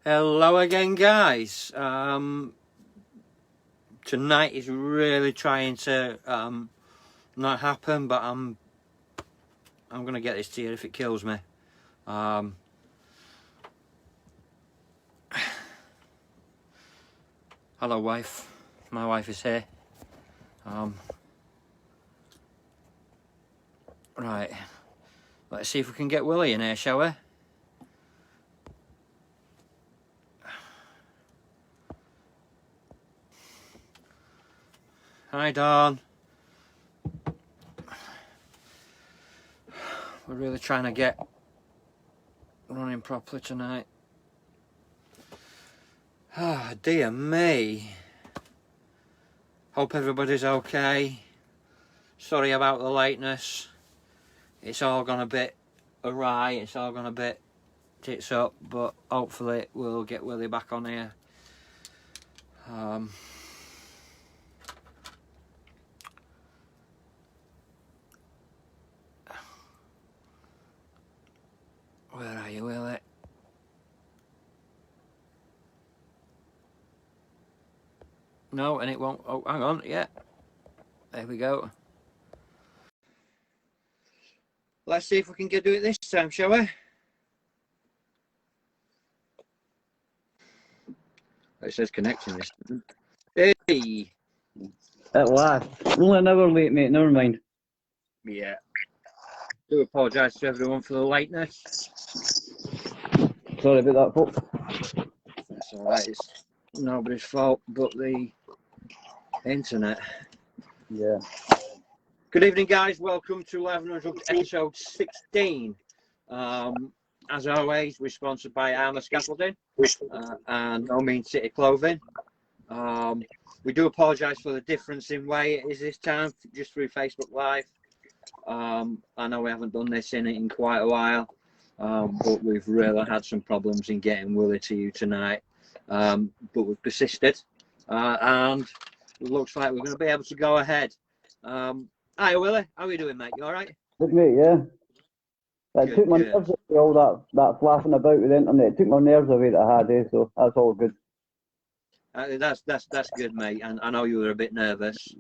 Hello again, guys. Tonight is really trying to not happen, but I'm gonna get this to you if it kills me. Hello, wife. My wife is here. Right. Let's see if we can get Willie in here, shall we? Hi, Dawn. We're really trying to get running properly tonight. Ah, dear me. Hope everybody's okay. Sorry about the lateness. It's all gone a bit awry. It's all gone a bit tits up, but hopefully we'll get Willie back on here. Where are you, Willie? No, and it won't. Oh, hang on. Yeah. There we go. Let's see if we can do it this time, shall we? It says connecting this time. Hey! At last. Only an hour late, mate. Never mind. Yeah. Do apologise to everyone for the lateness. Sorry about that, folks. That's alright. It's nobody's fault but the internet. Yeah. Good evening, guys. Welcome to undrugged episode 16. As always, we're sponsored by Armour Scaffolding and No Mean City Clothing. We do apologise for the difference in way it is this time, just through Facebook Live. I know we haven't done this in quite a while, but we've really had some problems in getting Willie to you tonight. But we've persisted, and it looks like we're going to be able to go ahead. Hi, Willie. How are you doing, mate? You all right? Good, mate, yeah. It took my nerves away, all that flapping about with the internet. It took my nerves away that I had, so that's all good. That's good, mate. And I know you were a bit nervous.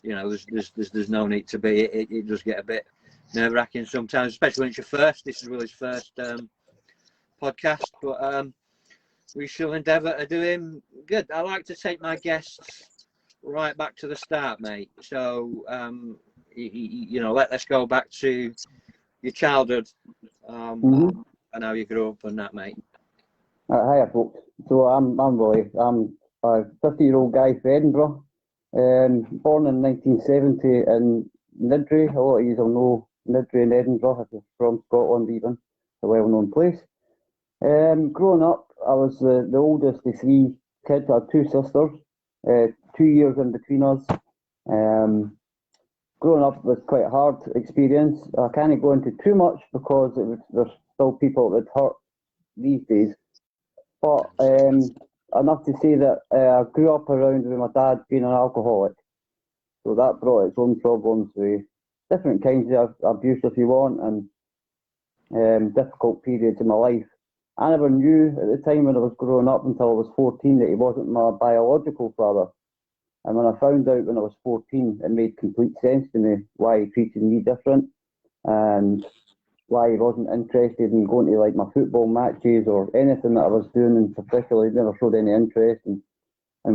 You know, there's no need to be. It does get a bit nerve-wracking sometimes, especially when it's your first. This is Willie's first podcast, but we shall endeavour to do him good. I like to take my guests right back to the start, mate. So you know, let's go back to your childhood and how you grew up and that, mate. Hiya, folks. So I'm Willie. I'm a 50-year-old guy from Edinburgh. Born in 1970 in Niddrie. A lot of you will know Niddrie in Edinburgh, if you're from Scotland even. It's a well-known place. Growing up, I was the oldest of three kids. I had two sisters, 2 years in between us. Growing up was quite a hard experience. I can't go into too much because there's still people that hurt these days. But enough to say that I grew up around with my dad being an alcoholic. So that brought its own problems with different kinds of abuse, if you want, and difficult periods in my life. I never knew at the time when I was growing up until I was 14 that he wasn't my biological father. And when I found out when I was 14, it made complete sense to me why he treated me different and why he wasn't interested in going to like my football matches or anything that I was doing in particular. He never showed any interest, and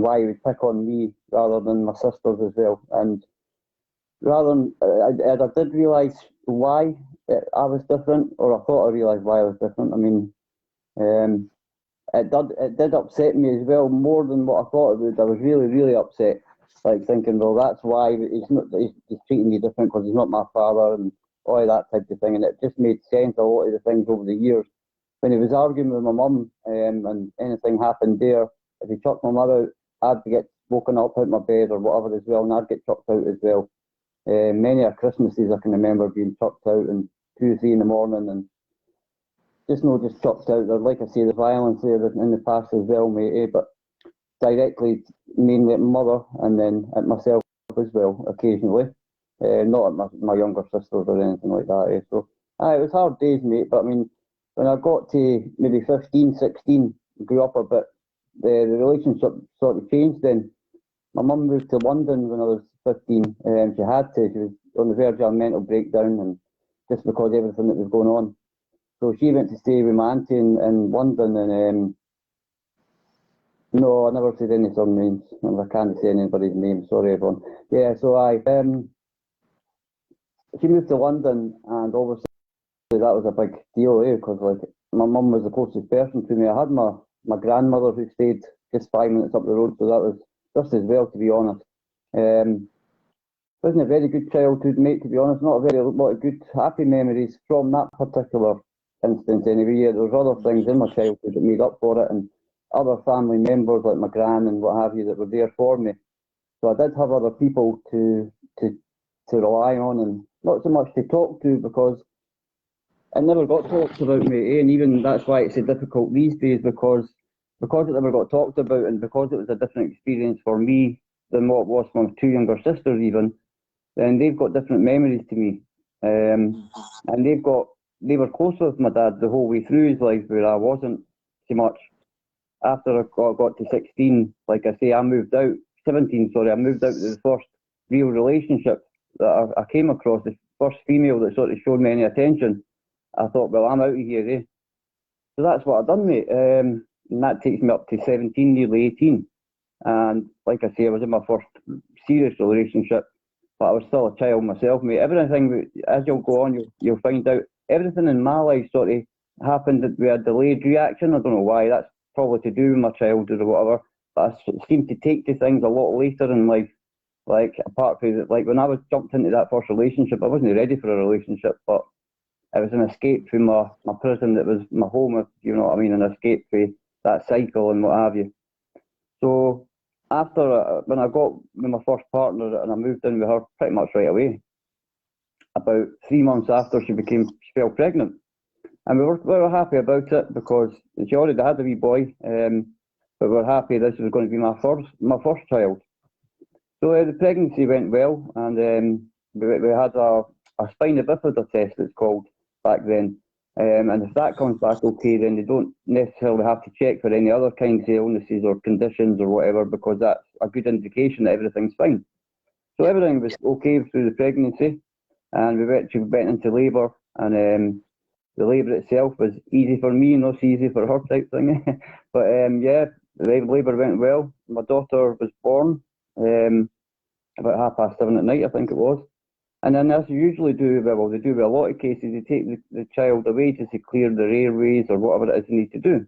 why he would pick on me rather than my sisters as well. And rather than, I did realise why I was different, or I thought I realised why I was different. I mean, it did upset me as well, more than what I thought it would. I was really, really upset, like thinking, well, that's why he's treating me different because he's not my father and all that type of thing. And it just made sense, a lot of the things over the years. When he was arguing with my mum and anything happened there, if he chucked my mother out, I'd get woken up out of my bed or whatever as well, and I'd get chucked out as well. Many a Christmases I can remember being chucked out and 2 or 3 in the morning, and just chucked out there. Like I say, the violence there in the past as well, mate, but directly, mainly at my mother and then at myself as well, occasionally. Not at my younger sisters or anything like that. So, it was hard days, mate, but I mean, when I got to maybe 15, 16, grew up a bit, the relationship sort of changed then. My mum moved to London when I was 15. She had to. She was on the verge of a mental breakdown, and just because everything that was going on. So she went to stay with my auntie in London, and no, I never said any surnames. I can't say anybody's name. Sorry, everyone. Yeah, so she moved to London, and obviously that was a big deal, because like my mum was the closest person to me. I had my grandmother who stayed just 5 minutes up the road, so that was just as well, to be honest. Wasn't a very good childhood, mate, to be honest. Not a very lot of good, happy memories from that particular instance, anyway. Yeah, there was other things in my childhood that made up for it, and other family members like my gran and what have you that were there for me. So I did have other people to rely on, and not so much to talk to, because it never got talked about, mate. And even that's why it's so difficult these days, because it never got talked about, and because it was a different experience for me than what it was for my two younger sisters even, then they've got different memories to me. And they were close with my dad the whole way through his life, where I wasn't so much. After I got to 16, like I say, I moved out, 17, sorry, I moved out to the first real relationship that I came across, the first female that sort of showed me any attention. I thought, well, I'm out of here, eh? So that's what I've done, mate. And that takes me up to 17, nearly 18. And like I say, I was in my first serious relationship, but I was still a child myself, mate. Everything, as you'll go on, you'll find out, everything in my life sort of happened with a delayed reaction. I don't know why. That's probably to do with my childhood or whatever. But I seem to take to things a lot later in life. Like, apart from it, like when I was jumped into that first relationship, I wasn't ready for a relationship, but it was an escape from my prison that was my home, if you know what I mean, an escape from that cycle and what have you. So after, when I got with my first partner and I moved in with her pretty much right away, about 3 months after she fell pregnant. And we were happy about it, because she already had a wee boy, but we were happy this was going to be my first child. So the pregnancy went well, and we had a spina bifida test, it's called, back then. And if that comes back okay, then they don't necessarily have to check for any other kinds of illnesses or conditions or whatever, because that's a good indication that everything's fine. So everything was okay through the pregnancy, and we went into labour, and the labour itself was easy for me, not so easy for her type thing. But yeah, the labour went well. My daughter was born about 7:30 at night, I think it was. And then, as you usually do, well, they do with a lot of cases, they take the child away just to clear their airways or whatever it is they need to do.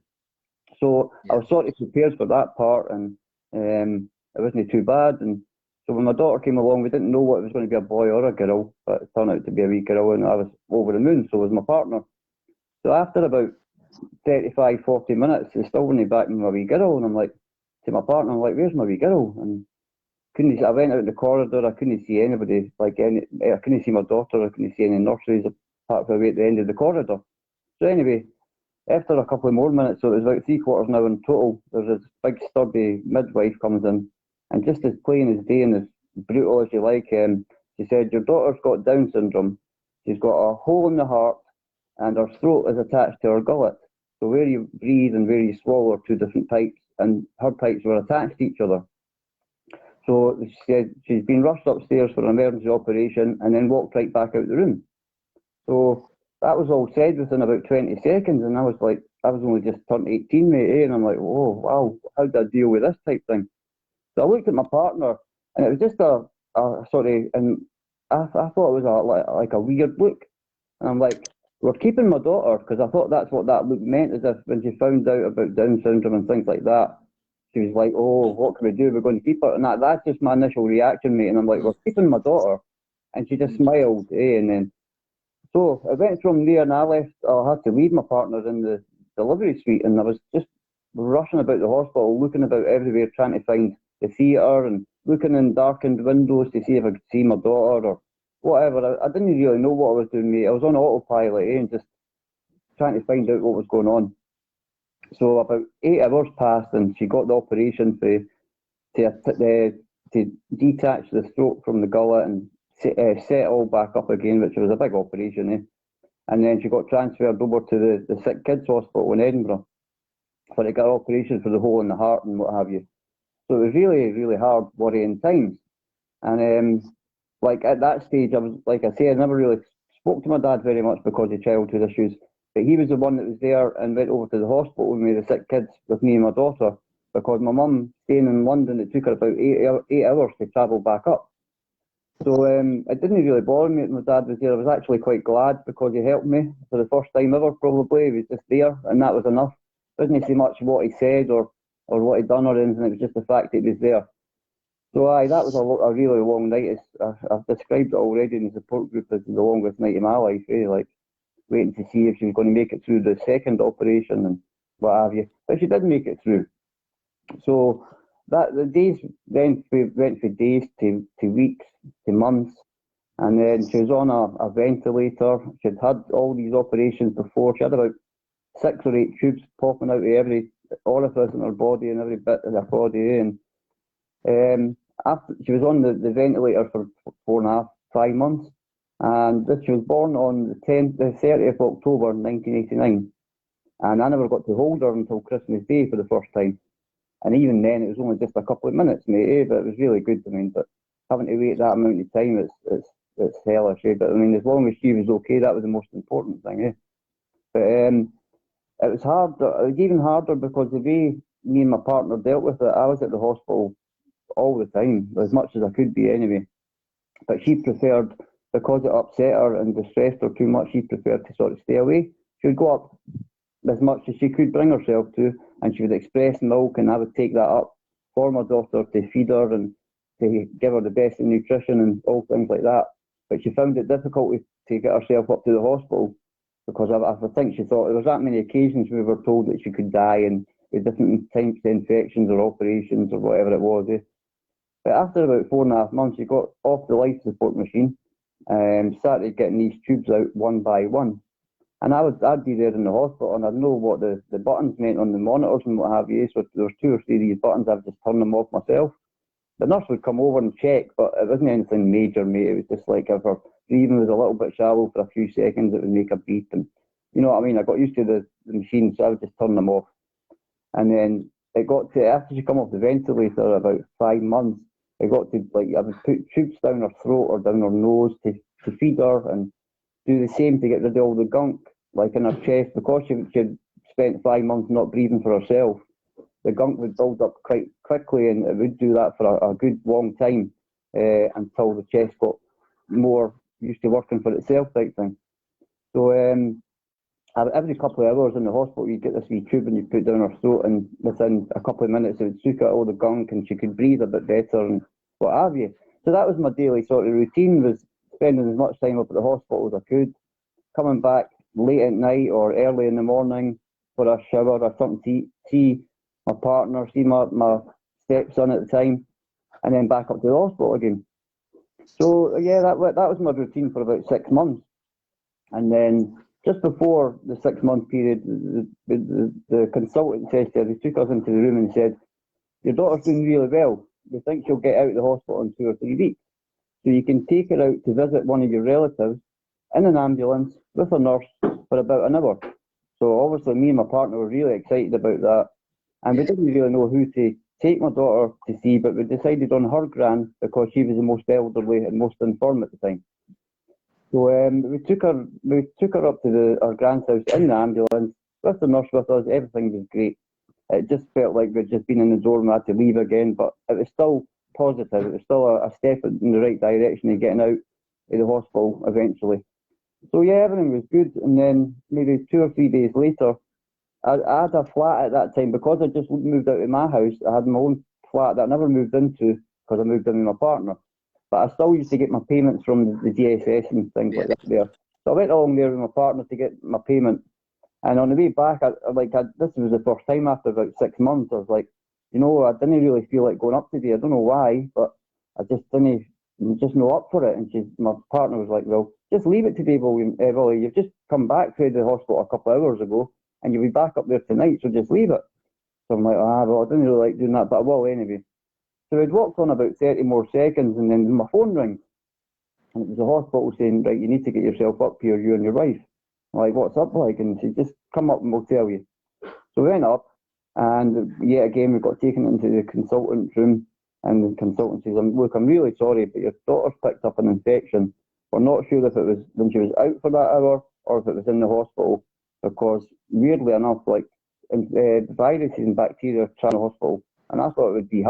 So I was sort of prepared for that part, and it wasn't too bad. And so when my daughter came along, we didn't know what it was going to be, a boy or a girl, but it turned out to be a wee girl, and I was over the moon, so was my partner. So after about 35, 40 minutes, they still went back with my wee girl, and I'm like, to my partner, I'm like, where's my wee girl? And I went out in the corridor, I couldn't see anybody, I couldn't see my daughter, I couldn't see any nurseries apart from at the end of the corridor. So anyway, after a couple of more minutes, so it was about 3/4 an hour in total, there's this big sturdy midwife comes in, and just as plain as day and as brutal as you like, she said, your daughter's got Down syndrome, she's got a hole in the heart, and her throat is attached to her gullet. So where you breathe and where you swallow are two different pipes, and her pipes were attached to each other. So she said she's been rushed upstairs for an emergency operation and then walked right back out the room. So that was all said within about 20 seconds, and I was like, I was only just turned 18, mate, and I'm like, oh, wow, how did I deal with this type thing? So I looked at my partner, and it was just a sort of, and I thought it was like a weird look. And I'm like, we're keeping my daughter, because I thought that's what that look meant, as if when she found out about Down syndrome and things like that, she was like, oh, what can we do? We're going to keep her. And that's just my initial reaction, mate. And I'm like, we're keeping my daughter. And she just smiled, and then, so I went from there, and I had to leave my partner in the delivery suite, and I was just rushing about the hospital, looking about everywhere, trying to find the theatre, and looking in darkened windows to see if I could see my daughter or whatever. I didn't really know what I was doing, mate. I was on autopilot, and just trying to find out what was going on. So about 8 hours passed, and she got the operation to detach the throat from the gullet and set it all back up again, which was a big operation, eh? and then she got transferred over to the Sick Kids Hospital in Edinburgh for to get operations for the hole in the heart and what have you. So it was really, really hard, worrying times. And like at that stage, I was, like I say, I never really spoke to my dad very much because of childhood issues. But he was the one that was there and went over to the hospital with me, the sick kids, with me and my daughter, because my mum, staying in London, it took her about 8 hours to travel back up. So it didn't really bother me that my dad was there. I was actually quite glad because he helped me for the first time ever, probably. He was just there, and that was enough. Didn't see much what he said or what he'd done or anything. It was just the fact that he was there. So that was a really long night. I've described it already in the support group as the longest night of my life, like waiting to see if she was going to make it through the second operation and what have you. But she did make it through. So that the days then went from days to weeks to months, and then she was on a ventilator. She'd had all these operations before. She had about 6 or 8 tubes popping out of every orifice in her body and every bit of her body. And after she was on the ventilator for 4.5, 5 months, and she was born on the 30th of October 1989, and I never got to hold her until Christmas Day for the first time. And even then, it was only just a couple of minutes, mate. But it was really good. I mean, but having to wait that amount of time, it's hellish. But I mean, as long as she was okay, that was the most important thing. But it was hard. It was even harder because the way me and my partner dealt with it, I was at the hospital all the time, as much as I could be anyway. But she preferred, because it upset her and distressed her too much, she preferred to sort of stay away. She would go up as much as she could bring herself to, and she would express milk, and I would take that up for my daughter to feed her and to give her the best in nutrition and all things like that. But she found it difficult to get herself up to the hospital because I think she thought there was that many occasions we were told that she could die and with different types of infections or operations or whatever it was. But after about 4.5 months, she got off the life support machine and started getting these tubes out one by one. And I'd be there in the hospital and I'd know what the buttons meant on the monitors and what have you. So there was 2 or 3 of these buttons, I'd just turn them off myself. The nurse would come over and check, but it wasn't anything major, mate. It was just like if her breathing was a little bit shallow for a few seconds, it would make a beep. And you know what I mean? I got used to the machine, so I would just turn them off. And then it got to, after she come off the ventilator, about 5 months, it got to, like, I would put tubes down her throat or down her nose to feed her and do the same to get rid of all the gunk, like in her chest, because she'd spent 5 months not breathing for herself. The gunk would build up quite quickly, and it would do that for a good long time until the chest got more used to working for itself type thing. So every couple of hours in the hospital, you'd get this wee tube and you put down her throat, and within a couple of minutes it would suck out all the gunk and she could breathe a bit better and what have you. So that was my daily sort of routine, was spending as much time up at the hospital as I could, coming back late at night or early in the morning for a shower or something to eat, see my partner, see my stepson at the time, and then back up to the hospital again. So yeah, that was my routine for about 6 months. And then just before the 6-month period, the consultant says to her, he took us into the room and said, "Your daughter's doing really well. We think she'll get out of the hospital in 2 or 3 weeks. So you can take her out to visit one of your relatives in an ambulance with a nurse for about an hour." So obviously me and my partner were really excited about that. And we didn't really know who to take my daughter to see, but we decided on her gran because she was the most elderly and most infirm at the time. So we took her up to our grand's house in the ambulance with the nurse with us. Everything was great. It just felt like we'd just been in the door and we had to leave again, but it was still positive. It was still a step in the right direction of getting out of the hospital eventually. So yeah, everything was good. And then maybe 2 or 3 days later, I had a flat at that time because I just moved out of my house. I had my own flat that I never moved into because I moved in with my partner. But I still used to get my payments from the DSS and things like that there. So I went along there with my partner to get my payment. And on the way back, this was the first time after about 6 months, I was like, you know, I didn't really feel like going up today. I don't know why, but I just didn't, just not up for it. And my partner was like, well, just leave it today, Willie. You've just come back to the hospital a couple of hours ago, and you'll be back up there tonight, so just leave it. So I'm like, well, I didn't really like doing that, but I will anyway. So we'd walked on about 30 more seconds, and then my phone rings. And it was the hospital saying, right, you need to get yourself up here, you and your wife. like, what's up, like? And she just, come up and we'll tell you. So we went up, and yet again we got taken into the consultant room, and the consultant says, look, I'm really sorry, but your daughter's picked up an infection. We're not sure if it was when she was out for that hour or if it was in the hospital, because weirdly enough, like, viruses and bacteria are in the hospital, and I thought it would be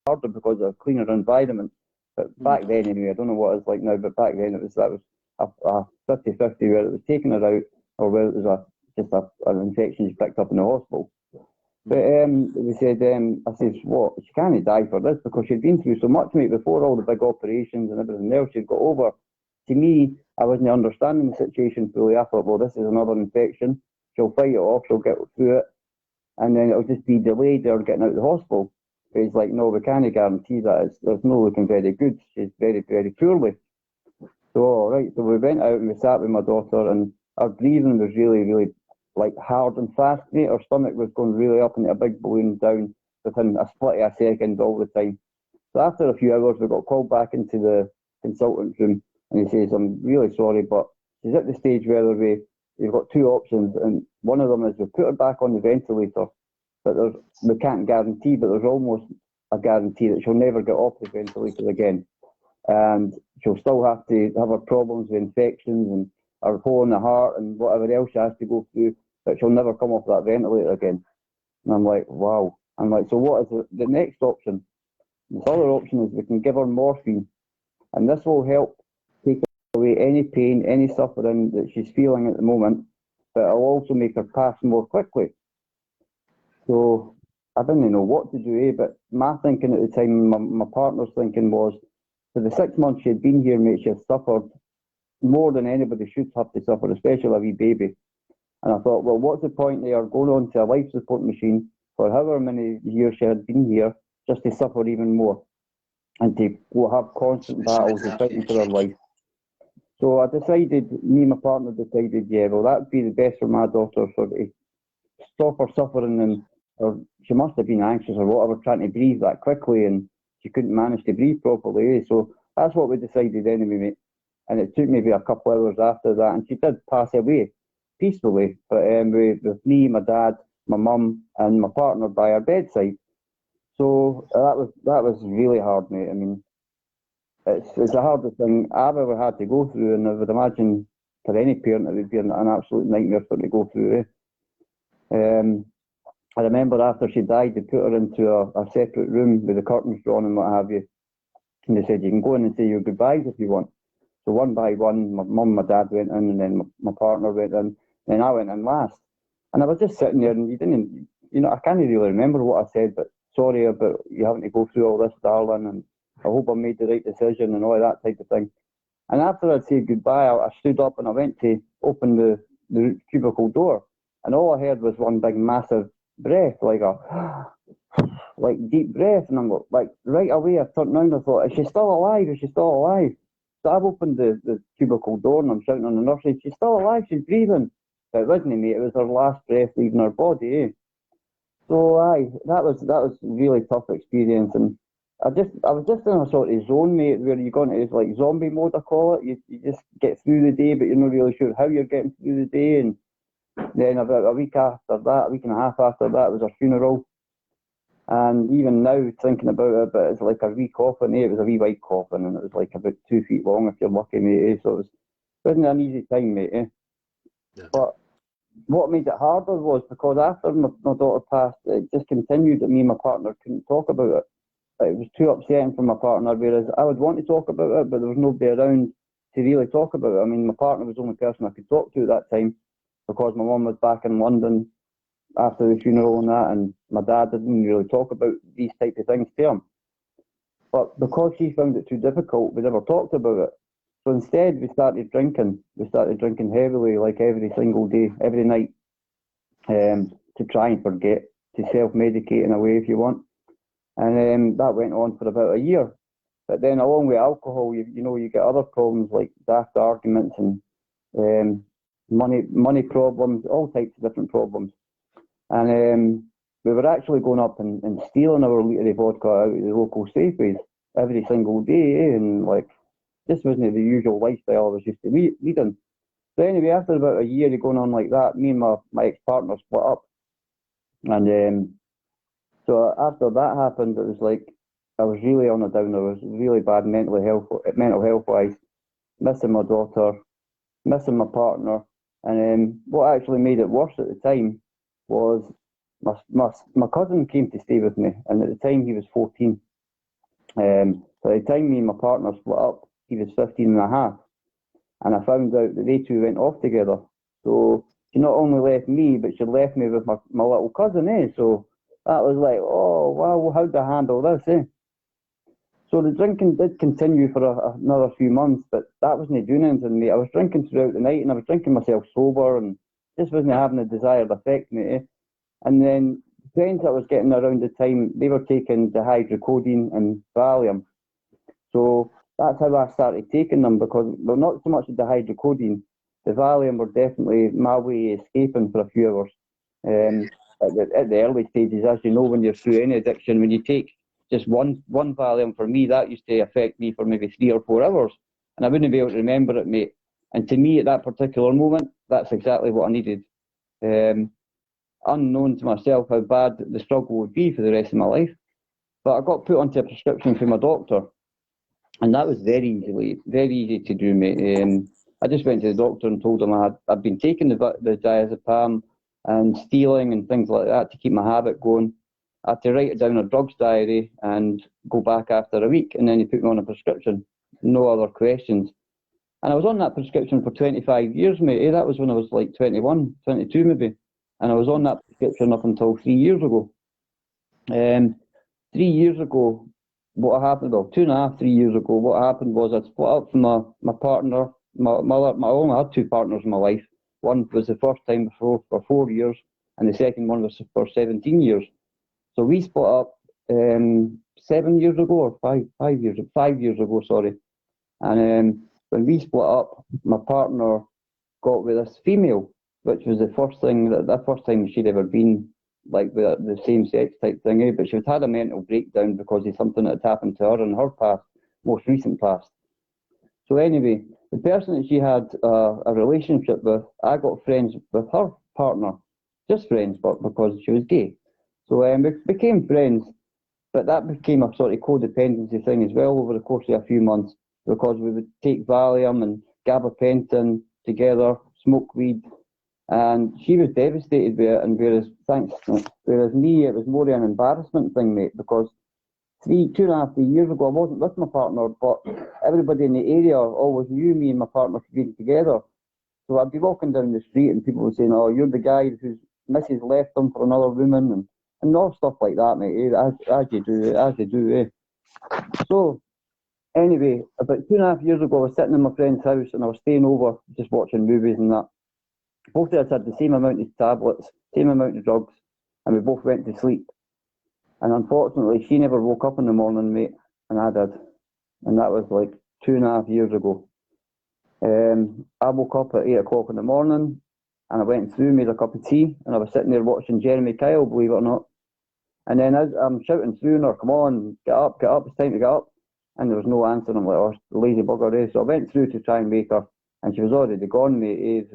harder because of a cleaner environment. But back then, anyway, I don't know what it's like now, but back then that was a 50-50 whether it was taking her out or whether it was just an infection she picked up in the hospital. But they said, I says, what? She can't die for this because she'd been through so much, mate, before all the big operations and everything else she'd got over. To me, I wasn't understanding the situation fully. I thought, well, this is another infection. She'll fight it off, she'll get through it, and then it'll just be delayed or getting out of the hospital. But he's like, no, we can't guarantee that. It's not looking very good. She's very, very poorly. So, all right, so we went out and we sat with my daughter, and our breathing was really, really like hard and fast, mate. Her stomach was going really up into a big balloon down within a split of a second all the time. So after a few hours, we got called back into the consultant room, and he says, I'm really sorry, but she's at the stage where we've got two options, and one of them is we put her back on the ventilator, but we can't guarantee, but there's almost a guarantee that she'll never get off the ventilator again. And she'll still have to have her problems with infections and her hole in the heart and whatever else she has to go through, but she'll never come off that ventilator again. And I'm like, wow. I'm like, so what is the next option? The other option is we can give her morphine, and this will help take away any pain, any suffering that she's feeling at the moment, but it'll also make her pass more quickly. So I didn't know what to do, but my thinking at the time, my partner's thinking was, for the 6 months she had been here, mate, she had suffered more than anybody should have to suffer, especially a wee baby. And I thought, well, what's the point there going on to a life support machine for however many years she had been here, just to suffer even more and to go have constant battles and fighting for her life. So I decided, me and my partner decided, yeah, well, that would be the best for my daughter, so to stop her suffering, and or she must have been anxious or whatever, trying to breathe that quickly, and she couldn't manage to breathe properly. So that's what we decided anyway, mate. And it took maybe a couple of hours after that, and she did pass away peacefully. But with me, my dad, my mum, and my partner by her bedside. So that was really hard, mate. I mean, it's the hardest thing I've ever had to go through, and I would imagine for any parent it would be an absolute nightmare for them to go through. I remember after she died, they put her into a separate room with the curtains drawn and what have you. And they said, you can go in and say your goodbyes if you want. So one by one, my mum and my dad went in, and then my partner went in, then I went in last. And I was just sitting there, and I can't really remember what I said, but sorry about you having to go through all this, darling, and I hope I made the right decision and all that type of thing. And after I'd said goodbye, I stood up and I went to open the cubicle door, and all I heard was one big massive breath, like deep breath, and I'm like, right away I turned around and I thought, is she still alive? Is she still alive? So I've opened the cubicle door and I'm shouting on the nurse, she's still alive, she's breathing. But it wasn't, mate, it was her last breath leaving her body, eh? So that was a really tough experience, and I was just in a sort of zone, mate, where you go into like zombie mode, I call it. You just get through the day, but you're not really sure how you're getting through the day. And then about a week and a half after that was her funeral. And even now, thinking about it, but it's like a wee coffin, eh? It was a wee white coffin, and it was like about 2 feet long if you're lucky, mate, eh? So it wasn't an easy time, mate, eh? Yeah. But what made it harder was because after my daughter passed, it just continued that me and my partner couldn't talk about it. It was too upsetting for my partner, whereas I would want to talk about it, but there was nobody around to really talk about it. I mean, my partner was the only person I could talk to at that time because my mum was back in London after the funeral and that, and my dad didn't really talk about these types of things to him. But because she found it too difficult, we never talked about it. So instead, we started drinking. We started drinking heavily, like every single day, every night, to try and forget, to self-medicate in a way, if you want. And that went on for about a year. But then along with alcohol, you get other problems like daft arguments and money problems, all types of different problems. And we were actually going up and stealing our litre of vodka out of the local Safeways every single day, and like, this wasn't the usual lifestyle I was used to leading. So anyway, after about a year of going on like that, me and my ex-partner split up. And so after that happened, it was like I was really on a downer. I was really bad mental health wise, missing my daughter, missing my partner. And what actually made it worse at the time was my cousin came to stay with me, and at the time he was 14. So at the time me and my partner split up, he was 15 and a half. And I found out that they two went off together. So she not only left me, but she left me with my little cousin, eh? So that was like, oh, wow, how do I handle this, eh? So the drinking did continue for another few months, but that wasn't doing anything, mate. I was drinking throughout the night, and I was drinking myself sober, and just wasn't having the desired effect, mate, eh? And then friends that I was getting around the time, they were taking dihydrocodone and Valium. So that's how I started taking them, because, well, not so much the dihydrocodone, the Valium were definitely my way of escaping for a few hours. At the early stages, as you know, when you're through any addiction, when you take just one Valium, for me, that used to affect me for maybe 3 or 4 hours, and I wouldn't be able to remember it, mate. And to me, at that particular moment, that's exactly what I needed. Unknown to myself how bad the struggle would be for the rest of my life. But I got put onto a prescription from my doctor, and that was very easy to do, mate. I just went to the doctor and told him I'd been taking the diazepam and stealing and things like that to keep my habit going. I had to write it down a drugs diary and go back after a week, and then he put me on a prescription. No other questions. And I was on that prescription for 25 years, mate. That was when I was like 21, 22 maybe. And I was on that prescription up until 3 years ago. 3 years ago, what happened, well, 2.5, 3 years ago, what happened was I split up from my partner. I only had 2 partners in my life. One was the first time for 4 years, and the second one was for 17 years. So we split up 7 years ago, or 5 years ago, sorry. And when we split up, my partner got with this female, which was the first time she'd ever been like the same sex type thing, eh? But she had a mental breakdown because of something that had happened to her in her past, most recent past. So anyway, the person that she had a relationship with, I got friends with her partner, just friends, but because she was gay. So we became friends, but that became a sort of codependency thing as well over the course of a few months, because we would take Valium and gabapentin together, smoke weed, and she was devastated with it. And whereas me, it was more of an embarrassment thing, mate, because 2.5 years ago, I wasn't with my partner, but everybody in the area always knew me and my partner being together. So I'd be walking down the street and people would say, "Oh, you're the guy whose missus left him for another woman," and all stuff like that, mate. As you do, eh? So anyway, about 2.5 years ago, I was sitting in my friend's house and I was staying over, just watching movies and that. Both of us had the same amount of tablets, same amount of drugs, and we both went to sleep. And unfortunately, she never woke up in the morning, mate, and I did. And that was like 2.5 years ago. I woke up at 8 o'clock in the morning, and I went through, made a cup of tea, and I was sitting there watching Jeremy Kyle, believe it or not. And then as I'm shouting through her, "Come on, get up, it's time to get up." And there was no answer. And I'm like, "Oh, lazy bugger, eh?" So I went through to try and wake her, and she was already gone, mate.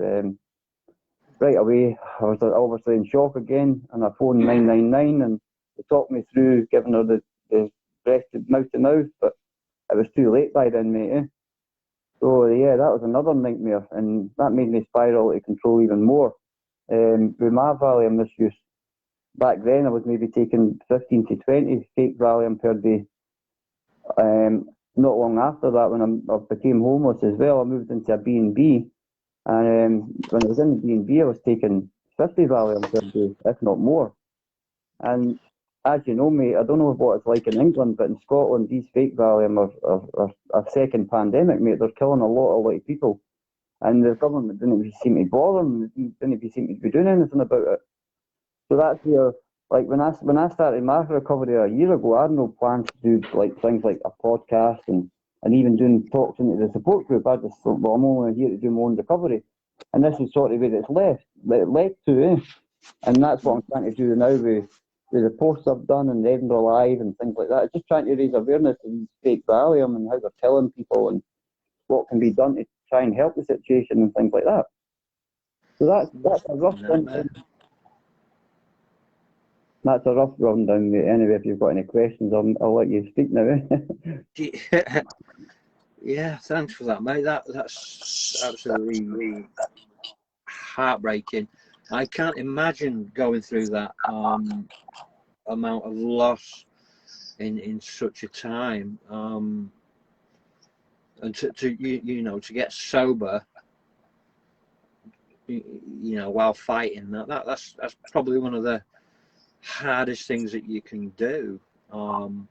Right away, I was obviously in shock again, and I phoned 999, and they talked me through giving her the breast mouth to mouth, but it was too late by then, mate. Eh? So yeah, that was another nightmare, and that made me spiral out of control even more. With my Valium misuse, back then I was maybe taking 15 to 20 fake Valium per day. Not long after that, when I became homeless as well, I moved into a B&B. And when I was in the B&B, I was taking 50 Valium per day, if not more. And as you know, mate, I don't know what it's like in England, but in Scotland, these fake Valium are a second pandemic, mate. They're killing a lot of people. And the government didn't seem to bother them, didn't seem to be doing anything about it. So that's where, like, when I started my recovery a year ago, I had no plans to do like things like a podcast and even doing talks into the support group. I just thought, well, I'm only here to do my own recovery. And this is sort of where it's led to, eh? And that's what I'm trying to do now with the posts I've done and the Edinburgh Live and things like that. Just trying to raise awareness of these fake Valium and how they're killing people and what can be done to try and help the situation and things like that. So that's a rough rundown. That's a rough rundown, mate. Anyway, if you've got any questions, I'll let you speak now. Yeah, thanks for that, mate. That's absolutely heartbreaking. I can't imagine going through that amount of loss in such a time. And to get sober, while fighting that's probably one of the hardest things that you can do. So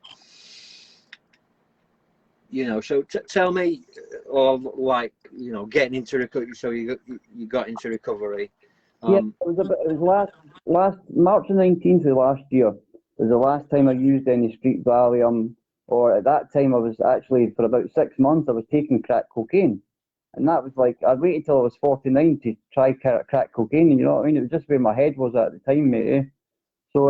tell me of getting into recovery. So you got into recovery. Yeah, it was last March the 19th of last year was the last time I used any street Valium, or at that time I was actually, for about 6 months, I was taking crack cocaine. And that was like, I waited till I was 49 to try crack cocaine, and you know what I mean? It was just where my head was at the time, mate. So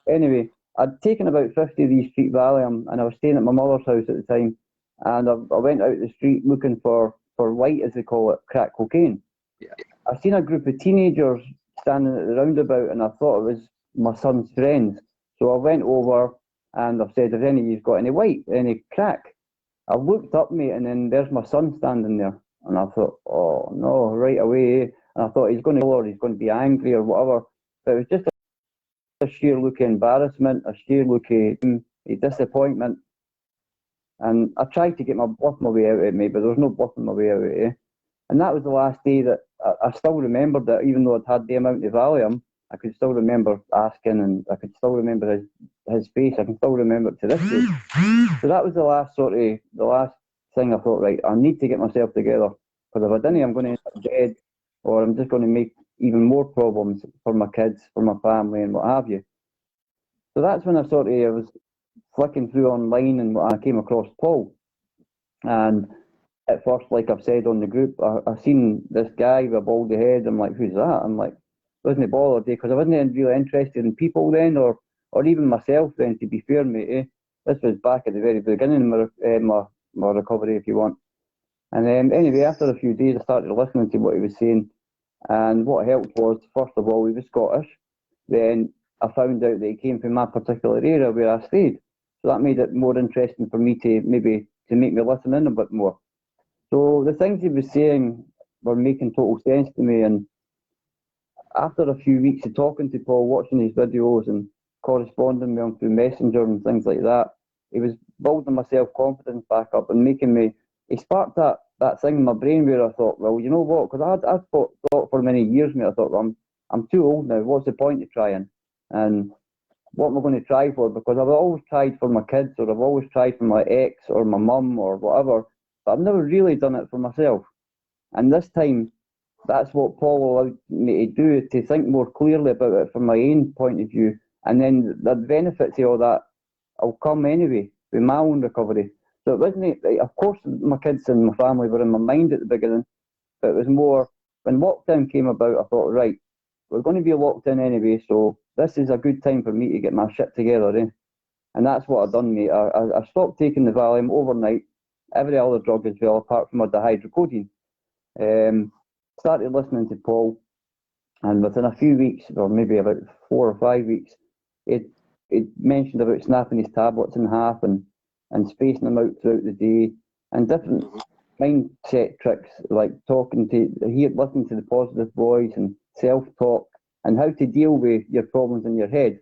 anyway, I'd taken about 50 of these street Valium, and I was staying at my mother's house at the time, and I went out the street looking for white, as they call it, crack cocaine. Yeah. I seen a group of teenagers standing at the roundabout, and I thought it was my son's friends. So I went over and I said, "Has any of you got any white, any crack?" I looked up, mate, and then there's my son standing there. And I thought, oh no, right away. And I thought he's going to or he's going to be angry or whatever. But it was just a sheer look of embarrassment, a sheer look of disappointment. And I tried to get my bluff my way out of it, mate, but there was no bluffing my way out of it. And that was the last day that I still remembered that, even though I'd had the amount of Valium, I could still remember asking, and I could still remember his face. I can still remember it to this day. So that was the last thing I thought, right, I need to get myself together, because if I didn't, I'm going to end up dead, or I'm just going to make even more problems for my kids, for my family, and what have you. So that's when I was flicking through online, and I came across Paul. And at first, like I've said on the group, I seen this guy with a baldy head. I'm like, who's that? I'm like, wasn't bothered, because I wasn't really interested in people then, or even myself then, to be fair, mate. This was back at the very beginning of my recovery, if you want. And anyway, after a few days, I started listening to what he was saying. And what helped was, first of all, he was Scottish. Then I found out that he came from my particular area where I stayed. So that made it more interesting for me to make me listen in a bit more. So the things he was saying were making total sense to me. And after a few weeks of talking to Paul, watching his videos and corresponding with him through Messenger and things like that, he was building my self-confidence back up and making me, he sparked that thing in my brain where I thought, well, you know what, because I'd thought for many years, mate, I thought, well, I'm too old now, what's the point of trying? And what am I going to try for? Because I've always tried for my kids, or I've always tried for my ex or my mum or whatever, but I've never really done it for myself. And this time, that's what Paul allowed me to do, to think more clearly about it from my own point of view. And then the benefits of all that will come anyway with my own recovery. So it wasn't, of course, my kids and my family were in my mind at the beginning, but it was more, when lockdown came about, I thought, right, we're going to be locked in anyway, so this is a good time for me to get my shit together, eh? And that's what I've done, mate. I stopped taking the Valium overnight, every other drug as well, apart from my dihydrocodeine. Started listening to Paul, and within a few weeks, or maybe about 4 or 5 weeks, it mentioned about snapping his tablets in half and spacing them out throughout the day, and different mindset tricks like listening to the positive voice and self-talk, and how to deal with your problems in your head.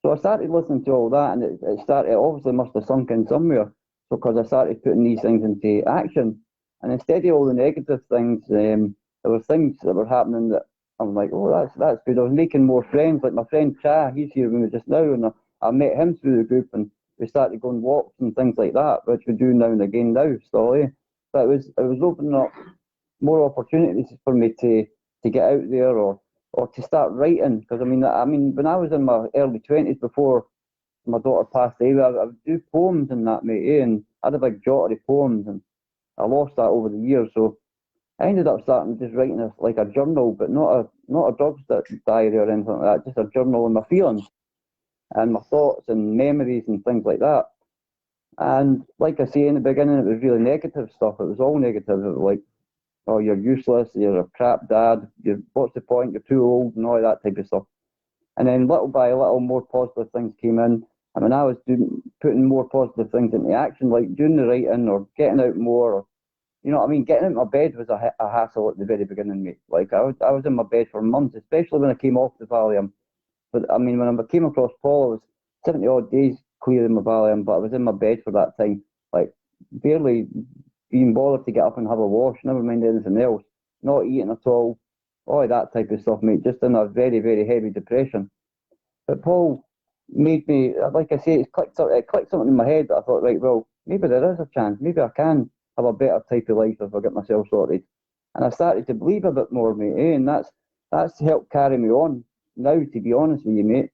So I started listening to all that, and it obviously must have sunk in somewhere, because I started putting these things into action. And instead of all the negative things, there were things that were happening that I'm like, oh, that's good. I was making more friends, like my friend Cha, he's here with me just now, and I met him through the group, and we started going walks and things like that, which we do now and again now, still, eh? But it was opening up more opportunities for me to get out there, or to start writing. Because I mean, when I was in my early 20s, before my daughter passed away, I would do poems and that, mate, eh? And I had a big jottery of poems, and I lost that over the years. So I ended up starting just writing a journal, but not a drugs diary or anything like that, just a journal of my feelings and my thoughts and memories and things like that. And like I say in the beginning, it was really negative stuff. It was all negative. It was like oh, you're useless, you're a crap dad, what's the point, you're too old, and all that type of stuff. And then little by little, more positive things came in. I mean, I was putting more positive things into action, like doing the writing or getting out more. Or, you know what I mean? Getting out of my bed was a hassle at the very beginning, mate. Like, I was in my bed for months, especially when I came off the Valium. But, I mean, when I came across Paul, I was 70 odd days clearing my Valium, but I was in my bed for that time. Like, barely being bothered to get up and have a wash, never mind anything else. Not eating at all. All that type of stuff, mate. Just in a very, very heavy depression. But Paul made me, like I say, it clicked something in my head that I thought, right, well, maybe there is a chance. Maybe I can have a better type of life if I get myself sorted. And I started to believe a bit more, mate, and that's helped carry me on now, to be honest with you, mate.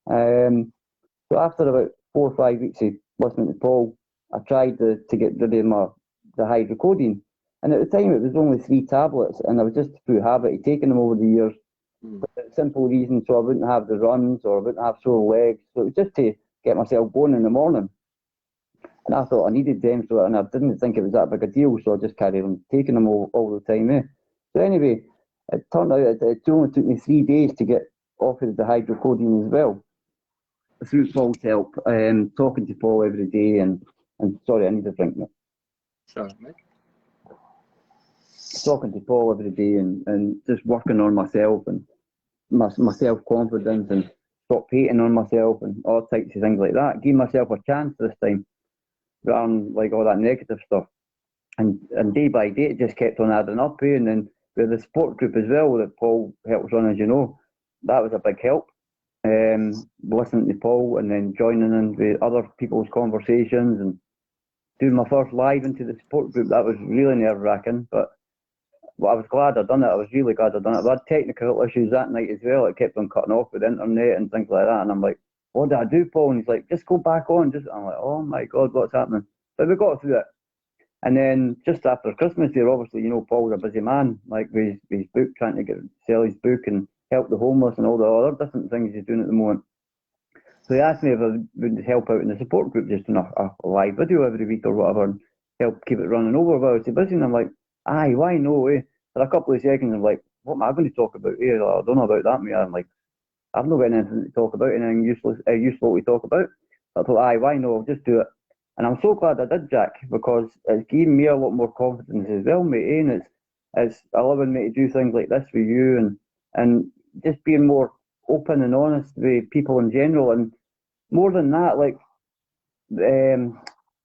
So after about 4 or 5 weeks of listening to Paul, I tried to get rid of the hydrocodone. And at the time, it was only 3 tablets, and I was just through habit of taking them over the years. For the simple reason, so I wouldn't have the runs or I wouldn't have sore legs. So it was just to get myself going in the morning. And I thought I needed them, and I didn't think it was that big a deal, so I just carried on taking them all the time. So anyway, it turned out it only took me 3 days to get off of the hydrocodone as well. Through Paul's help, talking to Paul every day, and sorry, I need a drink, mate. Sorry, mate. Talking to Paul every day and just working on myself and my self-confidence and stop hating on myself and all types of things like that. Give myself a chance this time, rather than like all that negative stuff. And day by day, it just kept on adding up. And then with the support group as well that Paul helps run, as you know, that was a big help. Listening to Paul and then joining in with other people's conversations and doing my first live into the support group, that was really nerve-wracking, but I was glad I'd done it. I was really glad I'd done it. I had technical issues that night as well. It kept on cutting off with the internet and things like that. And I'm like, what did I do, Paul? And he's like, just go back on. I'm like, oh my God, what's happening? But we got through it. And then just after Christmas there, obviously, you know, Paul's a busy man, like with his book, trying to sell his book and help the homeless and all the other different things he's doing at the moment. So he asked me if I would help out in the support group, just in a live video every week or whatever, and help keep it running over while I was busy. And I'm like, aye, why no? For a couple of seconds, I'm like, what am I going to talk about here? I don't know about that, mate. I'm like, I've not got anything to talk about, anything useful to talk about. So I thought, aye, why no? I'll just do it. And I'm so glad I did, Jack, because it's given me a lot more confidence as well, mate. And it's allowing me to do things like this with you and just being more open and honest with people in general. And more than that,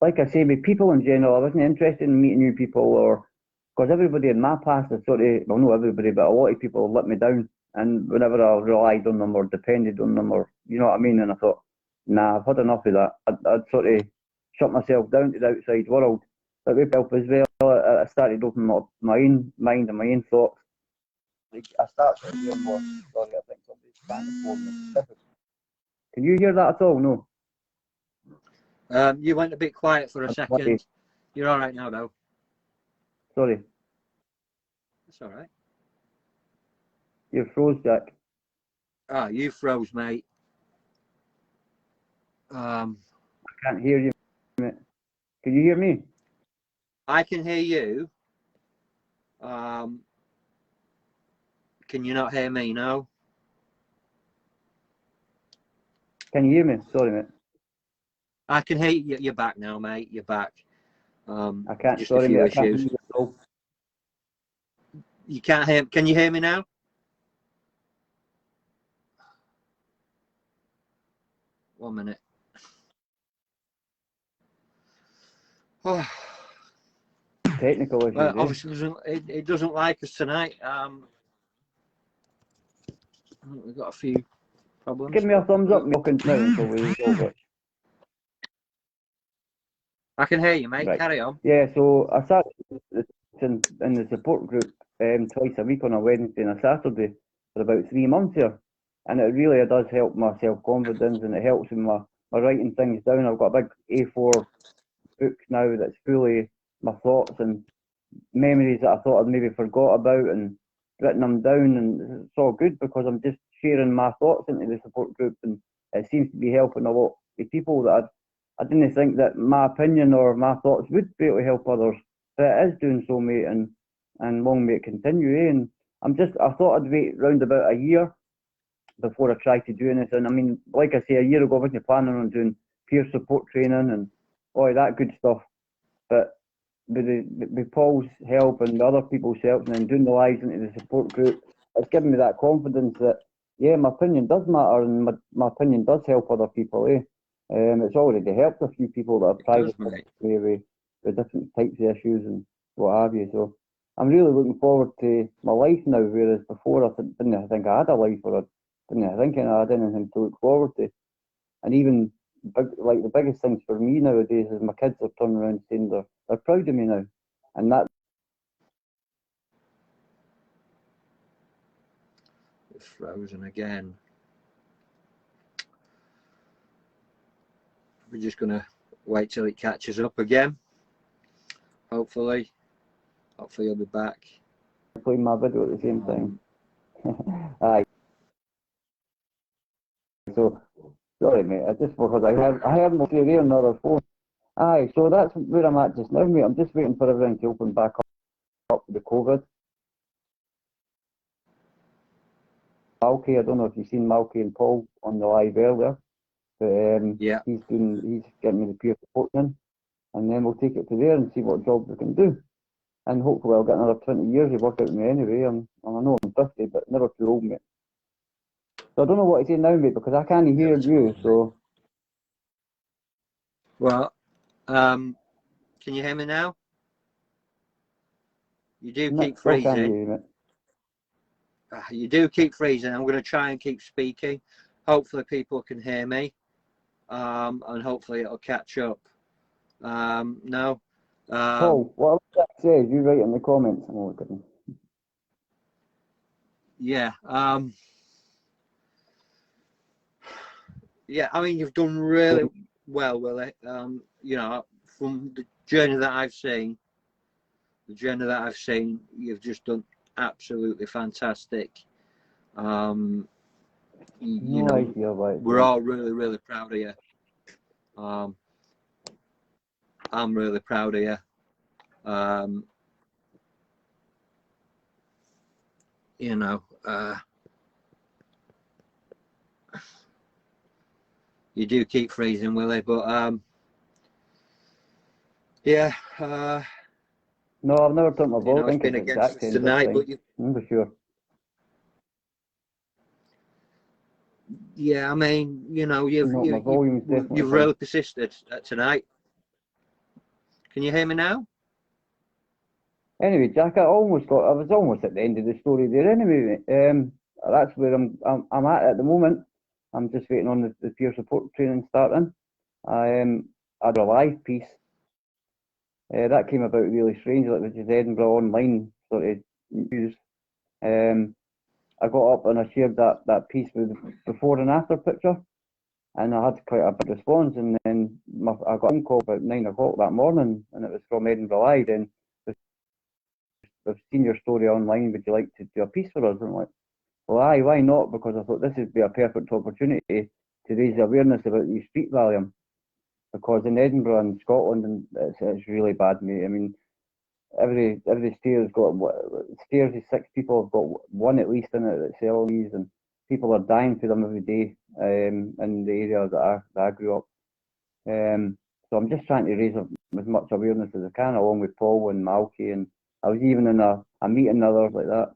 like I say, with people in general, I wasn't interested in meeting new people, or because everybody in my past has sort of, well, not everybody, but a lot of people have let me down. And whenever I relied on them or depended on them, or you know what I mean, and I thought, nah, I've had enough of that. I'd sort of shut myself down to the outside world. But with help as well, I started opening up my own mind and my own thoughts. Like, I started doing more. Sorry, I think somebody's trying to phone me. Can you hear that at all? No. You went a bit quiet for a second. You're all right now, though. Sorry. That's all right. You froze, Jack. Ah, you froze, mate. I can't hear you, mate. Can you hear me? I can hear you. Can you not hear me now? Can you hear me? Sorry, mate. I can hear you. You're back now, mate. You're back. I can't. Just Sorry, a few mate. issues. I can't hear you at all. You can't hear. Can you hear me now? One minute. Oh. Technical issues. Well, obviously, it doesn't like us tonight. We've got a few problems. Give me a thumbs up, milking now until we resolve it. I can hear you, mate. Right. Carry on. Yeah, so I sat in the support group twice a week on a Wednesday and a Saturday for about 3 months here. And it really does help my self-confidence, and it helps with my writing things down. I've got a big A4 book now that's fully my thoughts and memories that I thought I'd maybe forgot about, and written them down, and it's all good because I'm just sharing my thoughts into the support group, and it seems to be helping a lot of people that I didn't think that my opinion or my thoughts would be able to help others, but it is doing so, mate. And and long may it continue, eh? And I thought I'd wait round about a year before I tried to do anything. I mean, like I say, a year ago I wasn't planning on doing peer support training and all that good stuff. But with Paul's help and the other people's help and then doing the lives into the support group, it's given me that confidence that, yeah, my opinion does matter and my opinion does help other people, eh? It's already helped a few people that are private with different types of issues and what have you. So I'm really looking forward to my life now, whereas before I didn't think I had a life, or I didn't think I had anything to look forward to. And even the biggest things for me nowadays is my kids are turning around saying they're proud of me now, and that. It's frozen again. We're just gonna wait till it catches up again. Hopefully he'll be back. Playing my video at the same time. Aye. So sorry, mate. Because I have my there on another phone. Aye. So that's where I'm at just now, mate. I'm just waiting for everything to open back up with the COVID. Malky, I don't know if you've seen Malky and Paul on the live earlier, but yeah, he's getting me the peer support in, and then we'll take it to there and see what job we can do. And hopefully I'll get another 20 years of work out of me anyway. I know I'm 50, but never too old, mate. So I don't know what to say now, mate, because I can't hear you. So. Well, can you hear me now? You do keep freezing. You do keep freezing. I'm going to try and keep speaking. Hopefully people can hear me, and hopefully it'll catch up. No. Paul, what I says, you write in the comments. Oh, goodness. Yeah. Yeah. I mean, you've done really well, Willie. You know, from the journey that I've seen, you've just done absolutely fantastic. You know, we're all really proud of you. I'm really proud of you. You know, you do keep freezing, Willie, but yeah. No, I've never done my vote. You know, it's been against us tonight, but I'm for sure. Yeah, I mean, you know, you've really persisted tonight. Can you hear me now? Anyway, Jack, I was almost at the end of the story there. Anyway, that's where I'm at the moment. I'm just waiting on the peer support training starting. I had a live piece. That came about really strange, which is Edinburgh Online sort of news. I got up and I shared that piece with the before and after picture, and I had quite a big response. And then I got a phone call about 9 o'clock that morning, and it was from Edinburgh Live. And we've seen your story online. Would you like to do a piece for us? And I'm like, well, aye, why not? Because I thought this would be a perfect opportunity to raise awareness about these street Valium. Because in Edinburgh and Scotland, it's really bad, mate. I mean, every stairs got stairs of 6 people have got one at least in it that sell these, and people are dying for them every day in the area that I grew up. So I'm just trying to raise as much awareness as I can, along with Paul and Malky, and I was even in a meeting and others like that.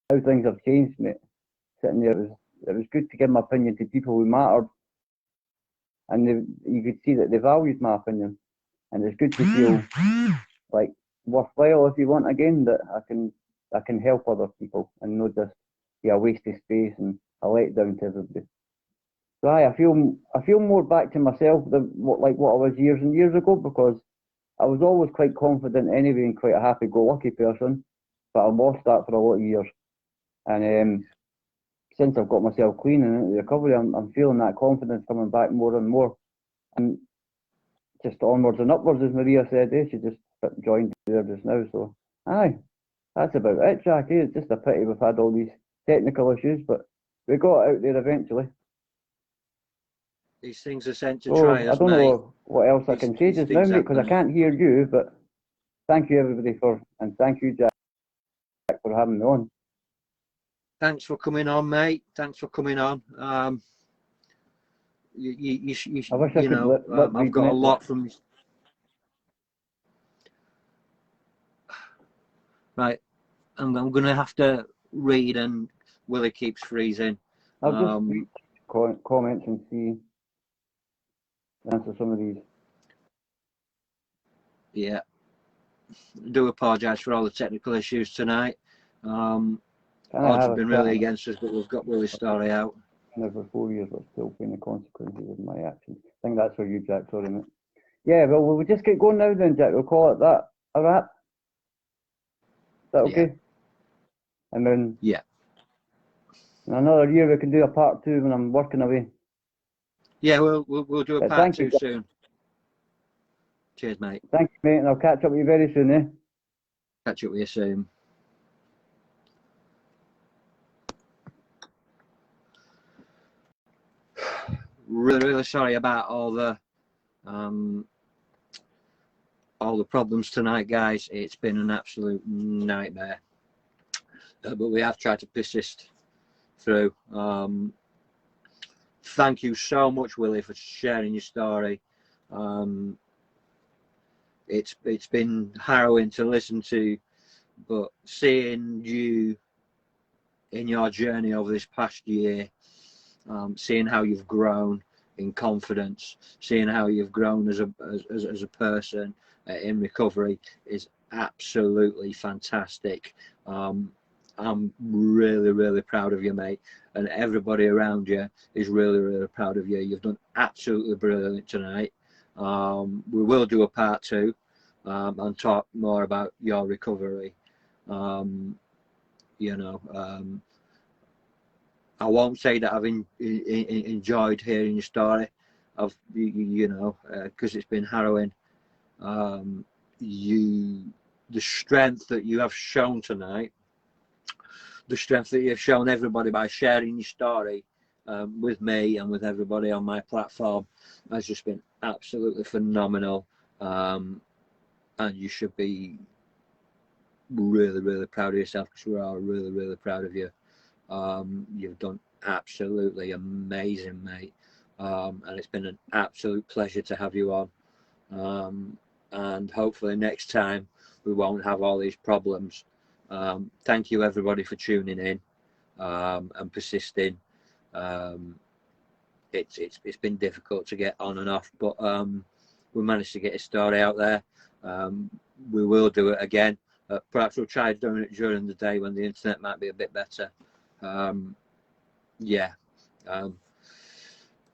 How things have changed, mate. Sitting there, it was good to give my opinion to people who mattered, and you could see that they valued my opinion. And it's good to feel like worthwhile, if you want, again, that I can help other people and not just be a waste of space and a letdown to everybody. So I feel more back to myself than what I was years and years ago, because I was always quite confident anyway and quite a happy-go-lucky person, but I lost that for a lot of years. And since I've got myself clean and into recovery, I'm feeling that confidence coming back more and more. And just onwards and upwards, as Maria said, she just joined there just now. So, aye, that's about it, Jack. It's just a pity we've had all these technical issues, but we got it out there eventually. These things are sent to try us, I don't know what else I can say just now, mate, because I can't hear you, but thank you everybody and thank you Jack for having me on. Thanks for coming on, mate. Thanks for coming on. I wish I could I've got a lot from. Right, I'm going to have to read, and Willie keeps freezing. I'll just read comments and see, answer some of these. Yeah, I do apologise for all the technical issues tonight. Odds have been really against us, but we've got Willie's story out. For 4 years, but still paying the consequences of my actions. I think that's for you, Jack. Sorry, mate. Yeah, well, we'll just get going now then, Jack. We'll call it that a wrap. Is that okay? Yeah. And then in another year we can do a part 2 when I'm working away. Yeah, we'll do a part 2 soon. Cheers, mate. Thank you, mate, and I'll catch up with you very soon, eh? Catch up with you soon. Really sorry about all the problems tonight, guys. It's been an absolute nightmare, but we have tried to persist through. Thank you so much, Willie, for sharing your story. It's been harrowing to listen to, but seeing you in your journey over this past year, seeing how you've grown in confidence, seeing how you've grown as a person in recovery is absolutely fantastic. I'm really proud of you, mate, and everybody around you is really proud of you. You've done absolutely brilliant tonight. We will do a part 2 and talk more about your recovery. I won't say that I've enjoyed hearing your story, because it's been harrowing. The strength that you have shown tonight, the strength that you've shown everybody by sharing your story with me and with everybody on my platform has just been absolutely phenomenal. And you should be really proud of yourself, because we're all really proud of you. You've done absolutely amazing, mate, and it's been an absolute pleasure to have you on, and hopefully next time we won't have all these problems. Thank you everybody for tuning in and persisting. It's been difficult to get on and off, but we managed to get a story out there. We will do it again. Perhaps we'll try doing it during the day when the internet might be a bit better.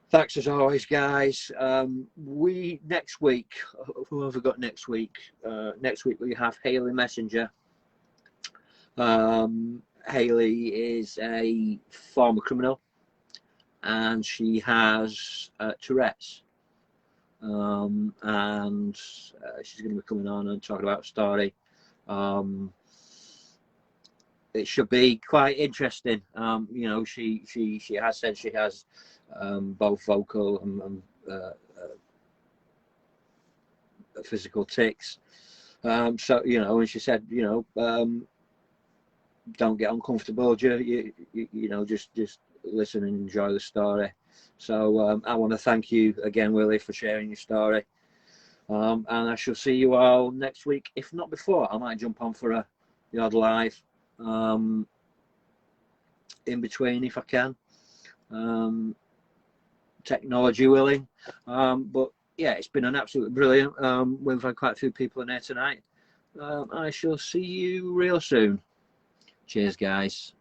Thanks as always, guys. We next week, who have we got next week? Next week we have Hayley Messenger. Hayley is a former criminal, and she has Tourette's, and she's going to be coming on and talking about a story. It should be quite interesting. She has said she has both vocal and physical tics. And she said, don't get uncomfortable. Just listen and enjoy the story. So I want to thank you again, Willie, for sharing your story. And I shall see you all next week, if not before. I might jump on for the odd live in between if I can, technology willing. But yeah, it's been an absolutely brilliant. We've had quite a few people in here tonight. I shall see you real soon. Cheers, guys.